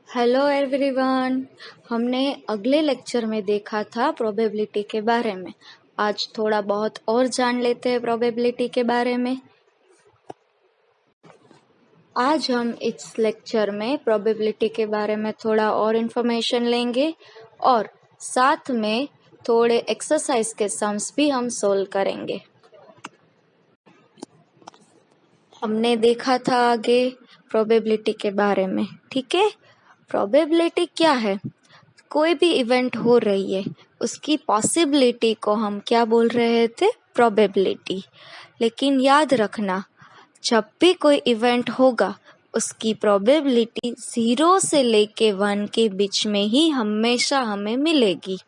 Hello everyone. हमने अगले lecture में देखा था प्रोबेबिलिटी के बारे में। आज थोड़ा बहुत और जान लेते हैं प्रोबेबिलिटी के बारे में। आज हम इस लेक्चर में प्रोबेबिलिटी के बारे में थोड़ा और इन्फॉर्मेशन लेंगे और साथ में थोड़े एक्सरसाइज के सम्स भी हम सोल्व करेंगे। हमने देखा था आगे प्रोबेबिलिटी के बारे में, ठीक है। प्रोबेबिलिटी क्या है? कोई भी इवेंट हो रही है उसकी पॉसिबिलिटी को हम क्या बोल रहे थे? प्रोबेबिलिटी। लेकिन याद रखना, जब भी कोई इवेंट होगा उसकी प्रोबेबिलिटी 0 से लेके 1 के बीच में ही हमेशा हमें मिलेगी।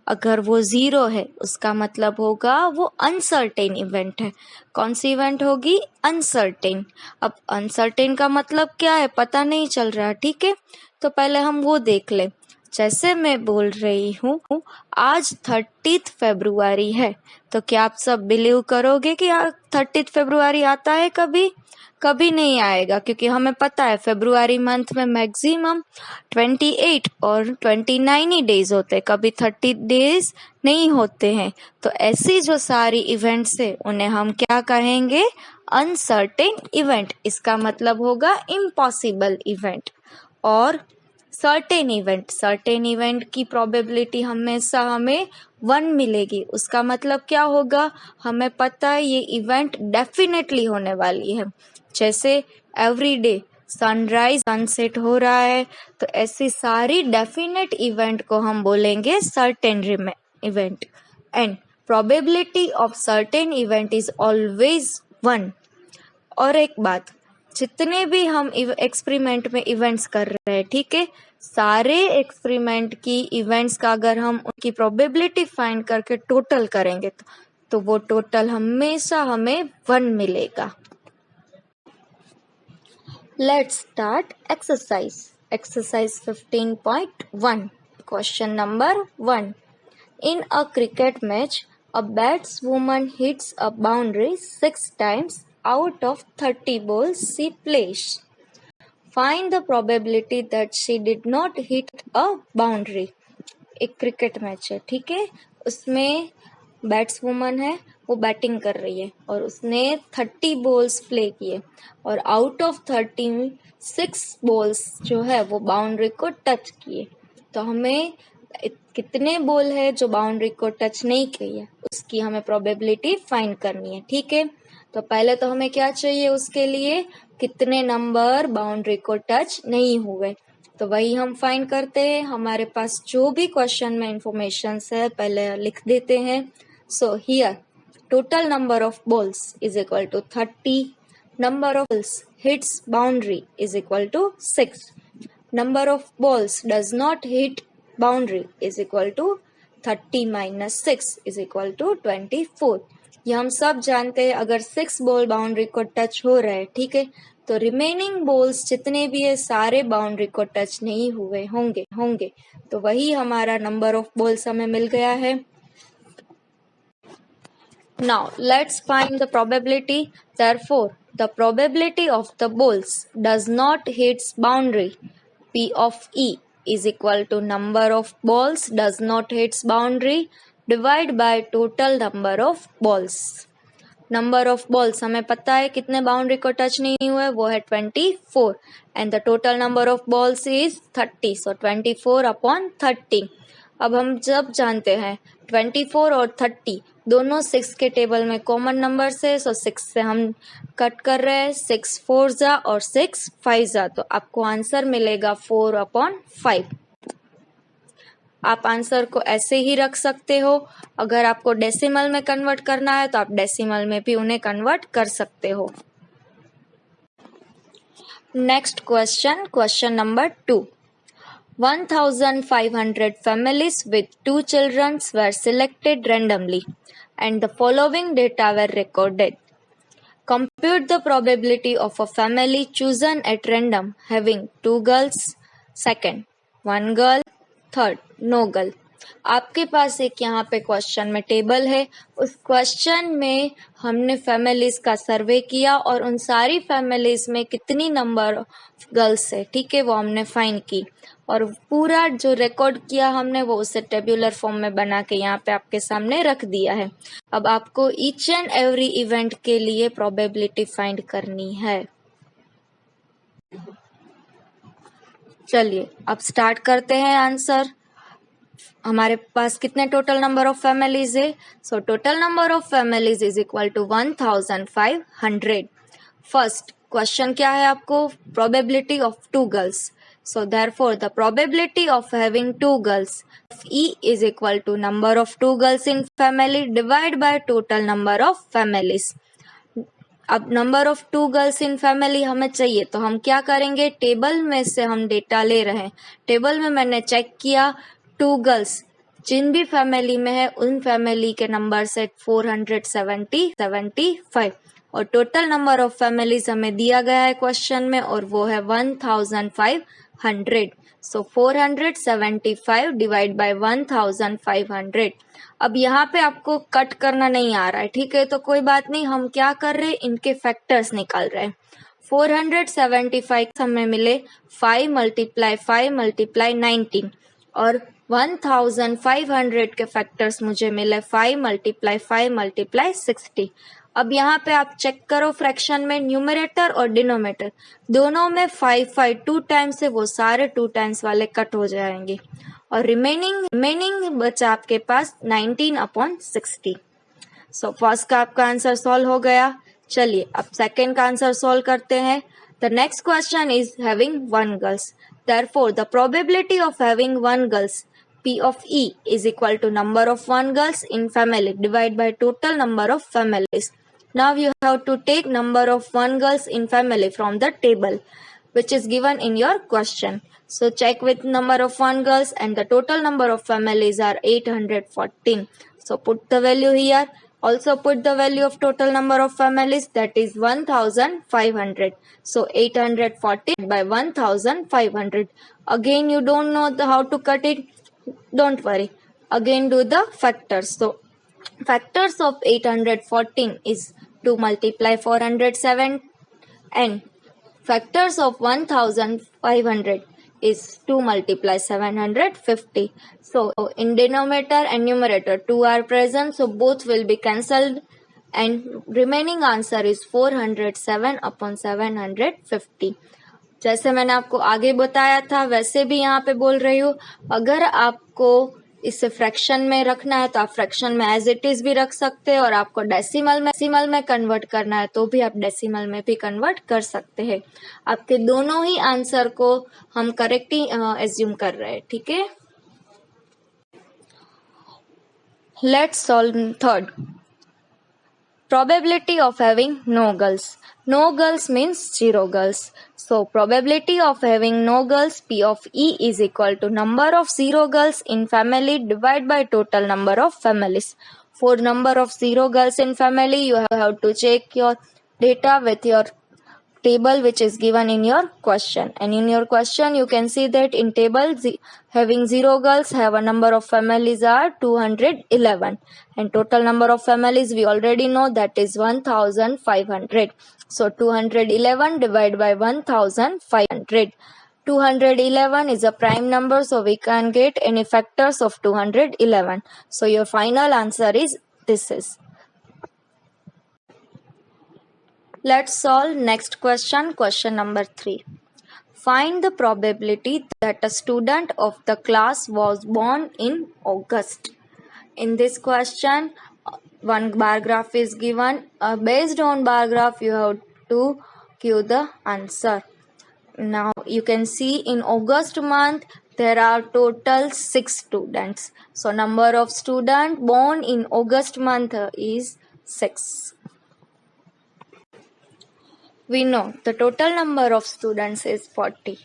अगर वो 0 है उसका मतलब होगा वो अनसर्टेन इवेंट है। कौन सी इवेंट होगी? अनसर्टेन। अब अनसर्टेन का मतलब क्या है? पता नहीं चल रहा, ठीक है। तो पहले हम वो देख ले। जैसे मैं बोल रही हूँ आज 30 फरवरी है, तो क्या आप सब बिलीव करोगे कि 30 फरवरी आता है? कभी कभी नहीं आएगा, क्योंकि हमें पता है फरवरी मंथ में मैक्सिमम 28 और 29 ही डेज होते हैं, कभी 30 डेज नहीं होते हैं। तो ऐसी जो सारी इवेंट्स है उन्हें हम क्या कहेंगे? Uncertain event. इसका मतलब होगा इम्पॉसिबल इवेंट। और सर्टेन इवेंट की प्रोबेबिलिटी हमेशा हमें 1 मिलेगी। उसका मतलब क्या होगा? हमें पता है ये इवेंट डेफिनेटली होने वाली है। जैसे एवरी डे सनराइज सनसेट हो रहा है, तो ऐसी सारी डेफिनेट इवेंट को हम बोलेंगे certain event. And probability of certain event is always 1। और एक बात, जितने भी हम एक्सपेरिमेंट में इवेंट्स कर रहे हैं, ठीक है, सारे एक्सपेरिमेंट की इवेंट्स का अगर हम उनकी प्रोबेबिलिटी फाइंड करके टोटल करेंगे तो वो टोटल हमेशा हमें 1 मिलेगा। Let's start exercise. Exercise 15.1. Question number 1. In a cricket match, a batswoman hits a boundary 6 times out of 30 balls she plays. Find the probability that she did not hit a boundary. एक cricket match है, ठीक है, उसमें बैट्सवुमन है, वो batting कर रही है और उसने 30 बॉल्स प्ले किए और आउट ऑफ 30 6 बॉल्स जो है वो बाउंड्री को टच किए। तो हमें कितने बॉल है जो बाउंड्री को टच नहीं किए उसकी हमें प्रोबेबिलिटी फाइंड करनी है, ठीक है। तो पहले तो हमें क्या चाहिए? उसके लिए कितने नंबर बाउंड्री को टच नहीं हुए, तो वही हम फाइंड करते हैं। हमारे पास जो भी क्वेश्चन में इंफॉर्मेशन है पहले लिख देते हैं। So here total number of balls is equal to 30, number of balls hits boundary is equal to 6, number of balls does not hit boundary is equal to 30 minus 6 is equal to 24। ये हम सब जानते हैं, अगर 6 ball boundary को touch हो रहे हैं, ठीक है, तो रिमेनिंग बॉल्स जितने भी है सारे बाउंड्री को टच नहीं हुए होंगे। तो वही हमारा नंबर ऑफ बॉल्स हमें मिल गया है। Now let's find the probability. Therefore, the probability of the balls does not hit boundary P of E is equal to number of balls does not hit boundary divide by total number of balls. Number of balls हमें पता है कितने boundary को touch नहीं हुए, वो है 24 and the total number of balls is 30, so 24 upon 30। अब हम जब जानते हैं 24 और 30 दोनों 6 के टेबल में कॉमन नंबर से, सो 6 से हम कट कर रहे हैं, 6 4 जा और 6 5 जा, तो आपको आंसर मिलेगा 4 अपॉन 5। आप आंसर को ऐसे ही रख सकते हो। अगर आपको डेसिमल में कन्वर्ट करना है तो आप डेसिमल में भी उन्हें कन्वर्ट कर सकते हो। Next question, question number 2. 1500 families with 2 children were selected randomly and the following data were recorded. Compute the probability of a family chosen at random having 2 girls, second 1 girl, third no girl. आपके पास एक यहाँ पे question में table है, उस question में हमने families का सर्वे किया और उन सारी फैमिलीज में कितनी नंबर गर्ल्स है, ठीक है, वो हमने फाइंड की और पूरा जो रिकॉर्ड किया हमने वो उसे टेबुलर फॉर्म में बना के यहाँ पे आपके सामने रख दिया है। अब आपको ईच एंड एवरी इवेंट के लिए प्रोबेबिलिटी फाइंड करनी है। चलिए अब स्टार्ट करते हैं आंसर। हमारे पास कितने टोटल नंबर ऑफ फैमिलीज है? So total number of families is equal to 1500। First question क्या है आपको? Probability of 2 girls. So therefore the probability of having 2 girls E is equal to number of 2 girls in family divided by total number of families। अब number of 2 girls in family हमें चाहिए तो हम क्या करेंगे? टेबल में से हम डेटा ले रहे हैं। टेबल में मैंने चेक किया 2 गर्ल्स जिन भी फैमिली में है उन फैमिली के नंबर से 475 और टोटल नंबर ऑफ फैमिलीज हमें दिया गया है क्वेश्चन में और वो है 1500। सो 475 डिवाइड बाय 1500। अब यहाँ पे आपको कट करना नहीं आ रहा है, ठीक है, तो कोई बात नहीं, हम क्या कर रहे हैं, इनके फैक्टर्स निकाल रहे हैं। 475 हमें मिले 5 × 5 × 19 और 1500 के फैक्टर्स मुझे मिले 5 × 5 × 60। अब यहाँ पे आप चेक करो फ्रैक्शन में न्यूमरेटर और डिनोमिनेटर दोनों में 5 2 टाइम्स से वो सारे 2 टाइम्स वाले कट हो जाएंगे और रिमेनिंग बचा आपके पास 19/60। सो फर्स्ट का आपका आंसर सॉल्व हो गया। चलिए अब सेकंड का आंसर सॉल्व करते हैं। The next question is having 1 girls, therefore the probability of having 1 girls P of E is equal to number of 1 girls in family divided by total number of families। Now you have to take number of 1 girls in family from the table which is given in your question। So check with number of 1 girls and the total number of families are 814। So put the value here. Also put the value of total number of families, that is 1500। So 840 by 1500. Again you don't know how to cut it. Don't worry. Again do the factors. So factors of 814 is 2 × 407 and factors of 1500 is 2 × 750. So in denominator and numerator 2 are present, so both will be cancelled and remaining answer is 407/750। जैसे मैंने आपको आगे बताया था वैसे भी यहाँ पे बोल रही हूँ, अगर आपको इसे फ्रैक्शन में रखना है तो आप फ्रैक्शन में एज इट इज भी रख सकते हैं और आपको डेसिमल में कन्वर्ट करना है तो भी आप डेसिमल में भी कन्वर्ट कर सकते हैं। आपके दोनों ही आंसर को हम करेक्ट ही एज्यूम कर रहे हैं, ठीक है। Let's solve third. Probability of having no girls. No girls means 0 girls. So probability of having no girls P of E is equal to number of 0 girls in family divided by total number of families. For number of 0 girls in family you have to check your data with your table which is given in your question, and in your question you can see that in table having 0 girls have a number of families are 211 and total number of families we already know that is 1500. So 211 divided by 1500. 211 is a prime number, so we can get any factors of 211. So your final answer is this is. Let's solve next question, question number 3. Find the probability that a student of the class was born in August. In this question, one bar graph is given. Based on bar graph, you have to give the answer. Now, you can see in August month, there are total 6 students. So, number of students born in August month is 6. We know the total number of students is 40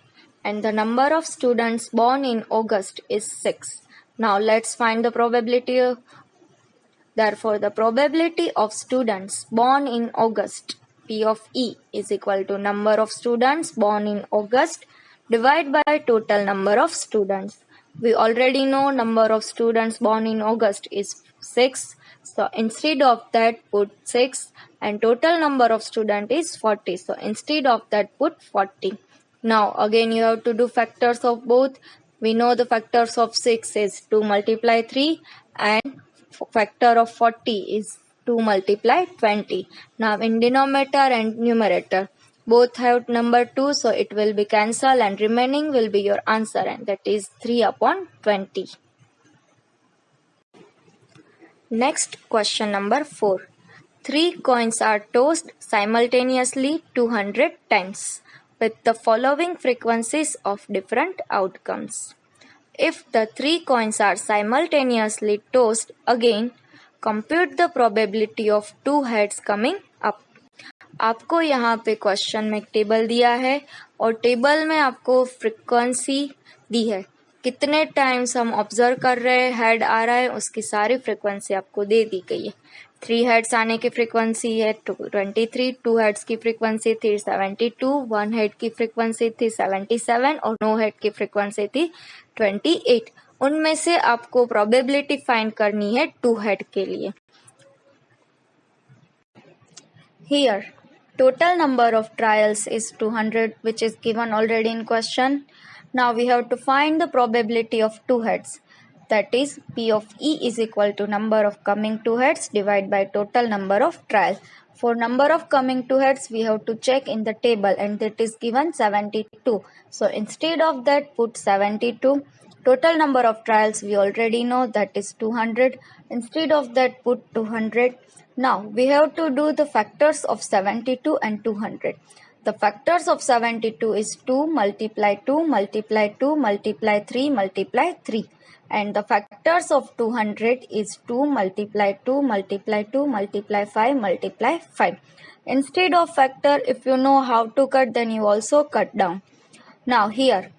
and the number of students born in August is 6. Now let's find the probability. Therefore, the probability of students born in August P of E is equal to number of students born in August divided by total number of students. We already know number of students born in August is 6. So instead of that put 6, and total number of student is 40. So instead of that put 40. Now again you have to do factors of both. We know the factors of 6 is 2 multiply 3 and factor of 40 is 2 multiply 20. Now in denominator and numerator both have number 2, so it will be cancelled and remaining will be your answer, and that is 3 upon 20. Next question number 4. 3 coins are tossed simultaneously 200 times with the following frequencies of different outcomes. If the 3 coins are simultaneously tossed again, compute the probability of 2 heads coming up. आपको यहाँ पे question में एक table दिया है और table में आपको फ्रीक्वेंसी दी है, कितने टाइम्स हम ऑब्जर्व कर रहे हैं हेड आ रहा है उसकी सारी फ्रीक्वेंसी आपको दे दी गई है। 3 हेड्स आने की फ्रीक्वेंसी है 23, 2 हेड्स की फ्रीक्वेंसी थी 72, 1 हेड की फ्रीक्वेंसी थी 77 और 9 हेड की फ्रीक्वेंसी थी 28। उनमें से आपको प्रोबेबिलिटी फाइंड करनी है 2 हेड के लिए। Here total number of trials is 200, which is given already in question. Now we have to find the probability of 2 heads. That is P of E is equal to number of coming 2 heads divided by total number of trial. For number of coming 2 heads, we have to check in the table and it is given 72. So instead of that put 72. Total number of trials we already know, that is 200. Instead of that put 200. Now we have to do the factors of 72 and 200. The factors of 72 is 2 multiply 2 multiply 2 multiply 3 multiply 3. And the factors of 200 is 2 multiply 2 multiply 2 multiply 5 multiply 5. Instead of factor, if you know how to cut, then you also cut down. Now here,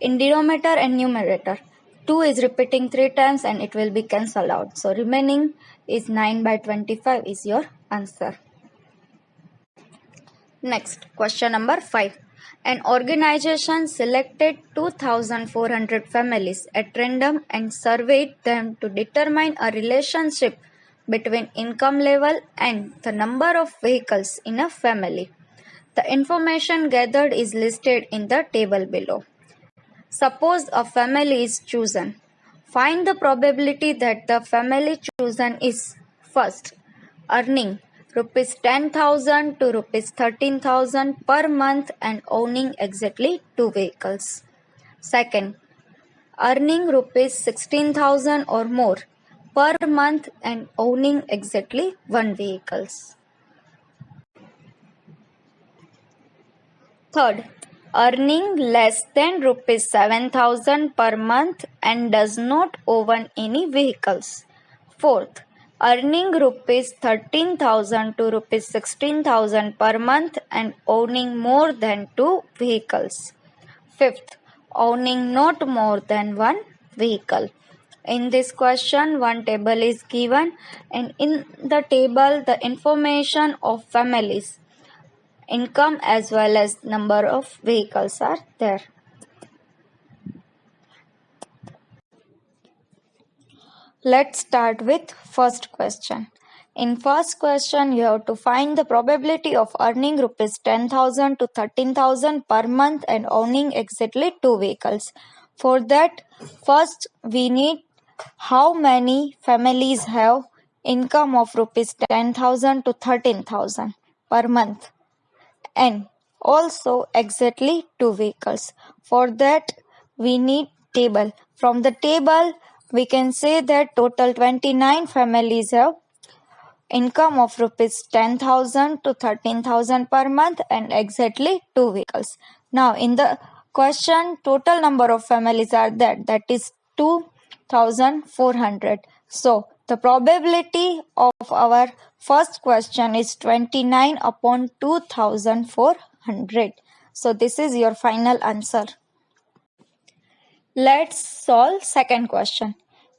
in denominator and numerator, 2 is repeating 3 times and it will be cancelled out. So remaining is 9 by 25 is your answer. Next, question number 5. An organization selected 2,400 families at random and surveyed them to determine a relationship between income level and the number of vehicles in a family. The information gathered is listed in the table below. Suppose a family is chosen. Find the probability that the family chosen is: first, earning rupees 10,000 to rupees 13,000 per month and owning exactly 2 vehicles. Second, earning rupees 16,000 or more per month and owning exactly 1 vehicles. Third, earning less than rupees 7,000 per month and does not own any vehicles. Fourth, earning rupees 13,000 to rupees 16,000 per month and owning more than 2 vehicles. Fifth, owning not more than 1 vehicle. In this question, one table is given, and in the table the information of families, income as well as number of vehicles are there. Let's start with first question. In first question, you have to find the probability of earning rupees 10,000 to 13,000 per month and owning exactly 2 vehicles. For that, first we need how many families have income of rupees 10,000 to 13,000 per month and also exactly 2 vehicles. For that, we need table. From the table, we can say that total 29 families have income of rupees 10,000 to 13,000 per month and exactly 2 vehicles. Now, in the question, total number of families are that is 2,400. So, the probability of our first question is 29 upon 2,400. So, this is your final answer. Let's solve second question.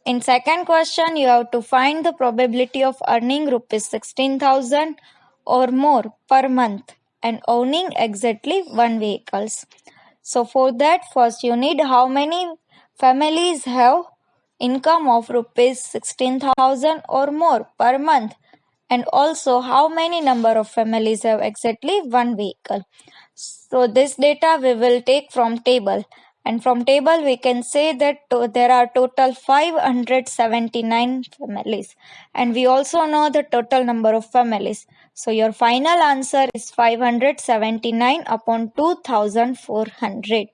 In second question, you have to find the probability of earning rupees 16,000 or more per month and owning exactly 1 vehicles. So for that, first you need how many families have income of rupees 16,000 or more per month, and also how many number of families have exactly one vehicle. So this data we will take from table, and from table we can say that there are total 579 families, and we also know the total number of families. So your final answer is 579 upon 2400.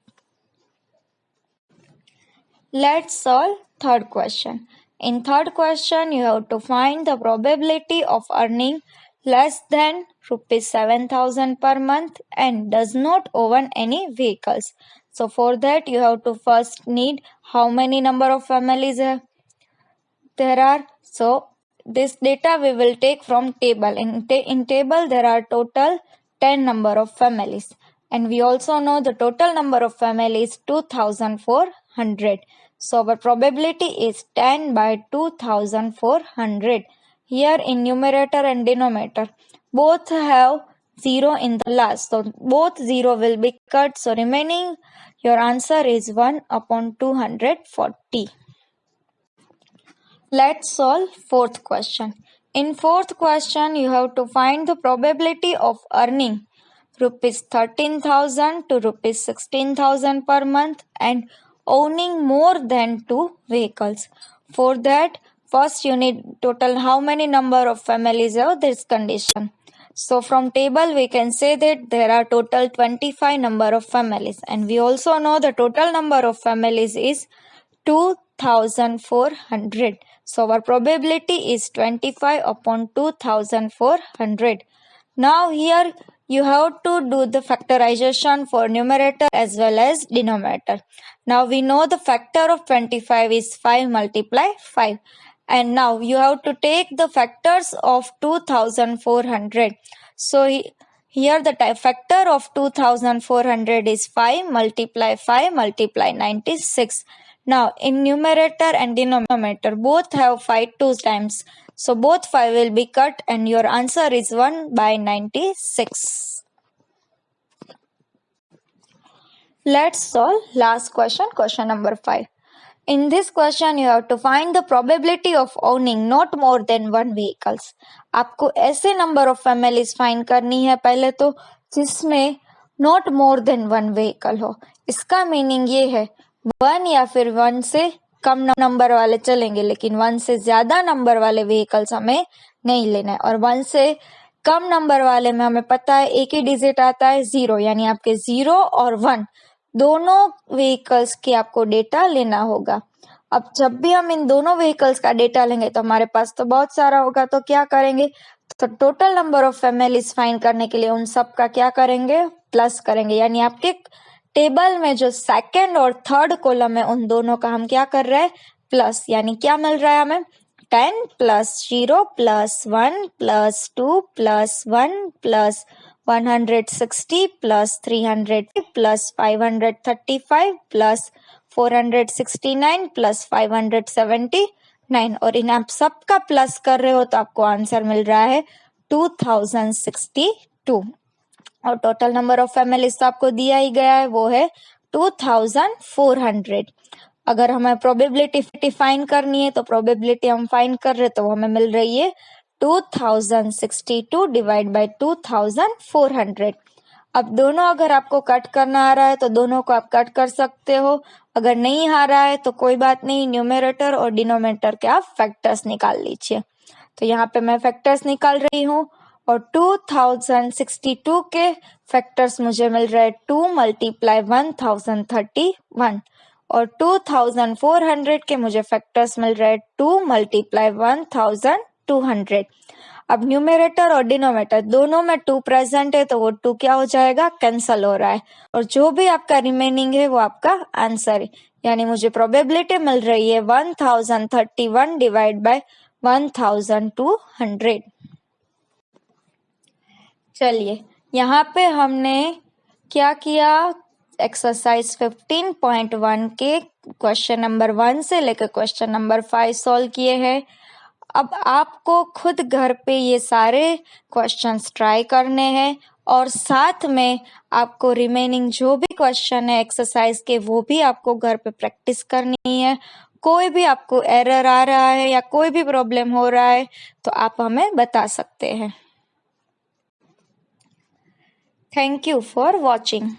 Let's solve third question. In third question, you have to find the probability of earning less than rupees 7,000 per month and does not own any vehicles. So for that, you have to first need how many number of families there are. So this data we will take from table. In table, there are total 10 number of families, and we also know the total number of families 2400. So our probability is 10 by 2400. Here in numerator and denominator, both have 0 in the last. So both 0 will be cut. So remaining your answer is 1 upon 240. Let's solve fourth question. In fourth question, you have to find the probability of earning rupees 13,000 to rupees 16,000 per month and owning more than 2 vehicles. For that, first you need total how many number of families have this condition. So from table we can say that there are total 25 number of families, and we also know the total number of families is 2400. So our probability is 25 upon 2400. Now here you have to do the factorization for numerator as well as denominator. Now we know the factor of 25 is 5 multiply 5. And now you have to take the factors of 2400. So here the factor of 2400 is 5 multiply 96. Now in numerator and denominator both have 5 2 times. So both 5 will be cut and your answer is 1 by 96. Let's solve last question, question number 5. In this question you have to find the probability of owning not more than one vehicles. आपको ऐसे number of families find करनी है पहले तो जिसमें not more than one vehicle हो. इसका meaning ये है 1 या फिर 1 से कम नंबर वाले चलेंगे, लेकिन 1 से ज्यादा नंबर वाले व्हीकल्स हमें नहीं लेना है. और 1 से कम नंबर वाले में हमें पता है एक ही डिजिट आता है 0, यानी आपके 0 और 1 दोनों व्हीकल्स के आपको डेटा लेना होगा. अब जब भी हम इन दोनों व्हीकल्स का डेटा लेंगे तो हमारे पास तो बहुत सारा होगा, तो क्या करेंगे, तो total number of families find करने के लिए उन सब का क्या करेंगे, प्लस करेंगे. यानी आपके टेबल में जो सेकंड और थर्ड कॉलम है उन दोनों का हम क्या कर रहे हैं, प्लस. यानी क्या मिल रहा है हमें, 10 plus 0 plus 1 plus 2 plus 1 plus 160 plus 300 plus 535 plus 469 plus 579. और इन आप सबका प्लस कर रहे हो तो आपको आंसर मिल रहा है 2062. और टोटल नंबर ऑफ फैमिलीज तो आपको दिया ही गया है, वो है 2400. अगर हमें प्रोबेबिलिटी फाइंड करनी है तो प्रोबेबिलिटी हम फाइंड कर रहे तो हमें मिल रही है 2062 डिवाइड बाय 2400. अब दोनों अगर आपको कट करना आ रहा है तो दोनों को आप कट कर सकते हो. अगर नहीं आ रहा है तो कोई बात नहीं, न्यूमरेटर और डिनोमिनेटर के आप फैक्टर्स निकाल लीजिए. तो यहाँ पे मैं फैक्टर्स निकाल रही हूँ और 2062 के फैक्टर्स मुझे मिल रहे 2 मल्टीप्लाई 1031 और 2400 के मुझे फैक्टर्स मिल रहे 2 मल्टीप्लाई 1200. अब न्यूमरेटर और डिनोमिनेटर दोनों में 2 प्रेजेंट है तो वो 2 क्या हो जाएगा, कैंसल हो रहा है, और जो भी आपका रिमेनिंग है वो आपका आंसर है. यानी मुझे प्रोबेबिलिटी मिल रही है 1031 डिवाइड बाय 1200. चलिए यहाँ पे हमने क्या किया, एक्सरसाइज 15.1 के क्वेश्चन नंबर 1 से लेकर क्वेश्चन नंबर 5 सॉल्व किए हैं. अब आपको खुद घर पे ये सारे क्वेश्चंस ट्राई करने हैं और साथ में आपको रिमेनिंग जो भी क्वेश्चन है एक्सरसाइज के वो भी आपको घर पे प्रैक्टिस करनी है। कोई भी आपको एरर आ रहा है या कोई भी प्रॉब्लम हो रहा है तो आप हमें बता सकते हैं। Thank you for watching.